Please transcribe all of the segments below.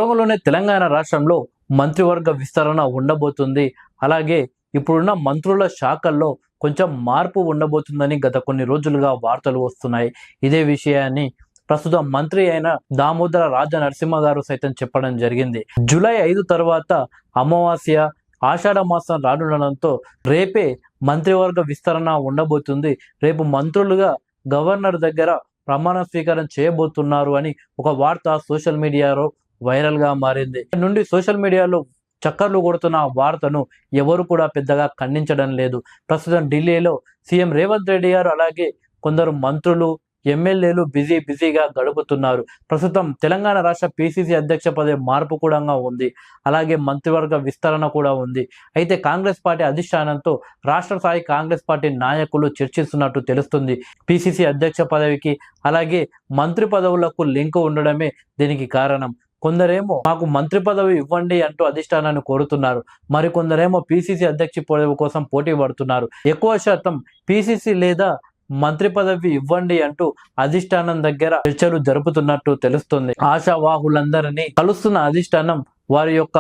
త్వరలోనే తెలంగాణ రాష్ట్రంలో మంత్రివర్గ విస్తరణ ఉండబోతుంది. అలాగే ఇప్పుడున్న మంత్రుల శాఖల్లో కొంచెం మార్పు ఉండబోతుందని గత కొన్ని రోజులుగా వార్తలు వస్తున్నాయి. ఇదే విషయాన్ని ప్రస్తుతం మంత్రి అయిన దామోదర రాజ నరసింహ గారు సైతం చెప్పడం జరిగింది. జూలై 5 తర్వాత అమావాస్య, ఆషాఢ మాసం రానుండడంతో రేపే మంత్రివర్గ విస్తరణ ఉండబోతుంది. రేపు మంత్రులుగా గవర్నర్ దగ్గర ప్రమాణ స్వీకారం చేయబోతున్నారు అని ఒక వార్త సోషల్ మీడియాలో వైరల్ గా మారింది. నుండి సోషల్ మీడియాలో చక్కర్లు కొడుతున్న ఆ వార్తను ఎవరు కూడా పెద్దగా ఖండించడం లేదు. ప్రస్తుతం ఢిల్లీలో సీఎం రేవంత్ రెడ్డి గారు అలాగే కొందరు మంత్రులు, ఎమ్మెల్యేలు బిజీగా గడుపుతున్నారు. ప్రస్తుతం తెలంగాణ రాష్ట్ర పిసిసి అధ్యక్ష పదవి మార్పు కూడా ఉంది. అలాగే మంత్రివర్గ విస్తరణ కూడా ఉంది. అయితే కాంగ్రెస్ పార్టీ అధిష్టానంతో రాష్ట్ర స్థాయి కాంగ్రెస్ పార్టీ నాయకులు చర్చిస్తున్నట్టు తెలుస్తుంది. పిసిసి అధ్యక్ష పదవికి అలాగే మంత్రి పదవులకు లింక్ ఉండడమే దీనికి కారణం. కొందరేమో మాకు మంత్రి పదవి ఇవ్వండి అంటూ అధిష్టానాన్ని కోరుతున్నారు. మరికొందరేమో పిసిసి అధ్యక్ష పదవి కోసం పోటీ పడుతున్నారు. ఎక్కువ శాతం పిసిసి లేదా మంత్రి పదవి ఇవ్వండి అంటూ అధిష్టానం దగ్గర చర్చలు జరుపుతున్నట్టు తెలుస్తుంది. ఆశావాహులందరినీ కలుస్తున్న అధిష్టానం వారి యొక్క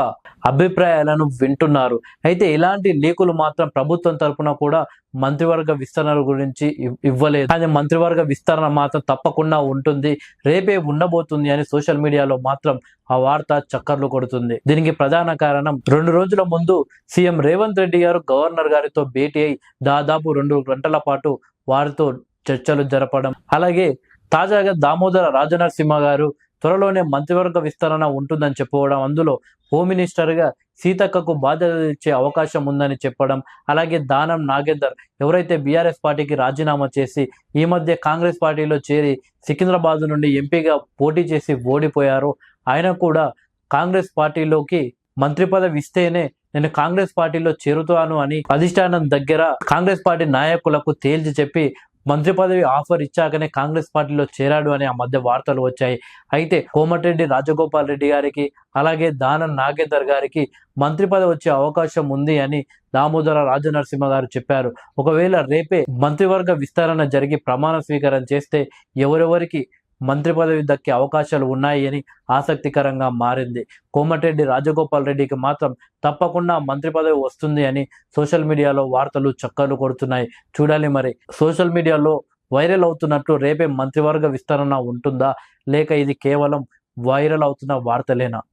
అభిప్రాయాలను వింటున్నారు. అయితే ఇలాంటి లీకులు మాత్రం ప్రభుత్వం తరపున కూడా మంత్రివర్గ విస్తరణ గురించి ఇవ్వలేదు. కానీ మంత్రివర్గ విస్తరణ మాత్రం తప్పకుండా ఉంటుంది, రేపే ఉండబోతుంది అని సోషల్ మీడియాలో మాత్రం ఆ వార్త చక్కర్లు కొడుతుంది. దీనికి ప్రధాన కారణం 2 రోజుల ముందు సీఎం రేవంత్ రెడ్డి గారు గవర్నర్ గారితో భేటీ అయి దాదాపు 2 గంటల పాటు వారితో చర్చలు జరపడం, అలాగే తాజాగా దామోదర రాజనరసింహ గారు త్వరలోనే మంత్రివర్గ విస్తరణ ఉంటుందని చెప్పుకోవడం, అందులో హోమ్ మినిస్టర్ గా సీతక్కకు బాధ్యత ఇచ్చే అవకాశం ఉందని చెప్పడం, అలాగే దానం నాగేందర్ ఎవరైతే బీఆర్ఎస్ పార్టీకి రాజీనామా చేసి ఈ మధ్య కాంగ్రెస్ పార్టీలో చేరి సికింద్రాబాద్ నుండి ఎంపీగా పోటీ చేసి ఓడిపోయారో ఆయన కూడా కాంగ్రెస్ పార్టీలోకి మంత్రి పదవి ఇస్తేనే నేను కాంగ్రెస్ పార్టీలో చేరుతాను అని అధిష్టానం దగ్గర కాంగ్రెస్ పార్టీ నాయకులకు తేల్చి చెప్పి మంత్రి పదవి ఆఫర్ ఇచ్చాకనే కాంగ్రెస్ పార్టీలో చేరాడు అని ఆ మధ్య వార్తలు వచ్చాయి. అయితే కోమటిరెడ్డి రాజగోపాల్ రెడ్డి గారికి అలాగే దానం నాగేందర్ గారికి మంత్రి పదవి వచ్చే అవకాశం ఉంది అని దామోదర రాజనరసింహ గారు చెప్పారు. ఒకవేళ రేపే మంత్రివర్గ విస్తరణ జరిగి ప్రమాణ స్వీకారం చేస్తే ఎవరెవరికి మంత్రి పదవి దక్కే అవకాశాలు ఉన్నాయి అని ఆసక్తికరంగా మారింది. కోమటిరెడ్డి రాజగోపాల్ రెడ్డికి మాత్రం తప్పకుండా మంత్రి పదవి వస్తుంది అని సోషల్ మీడియాలో వార్తలు చక్కర్లు కొడుతున్నాయి. చూడాలి మరి సోషల్ మీడియాలో వైరల్ అవుతున్నట్టు రేపే మంత్రివర్గ విస్తరణ ఉంటుందా, లేక ఇది కేవలం వైరల్ అవుతున్న వార్తలేనా?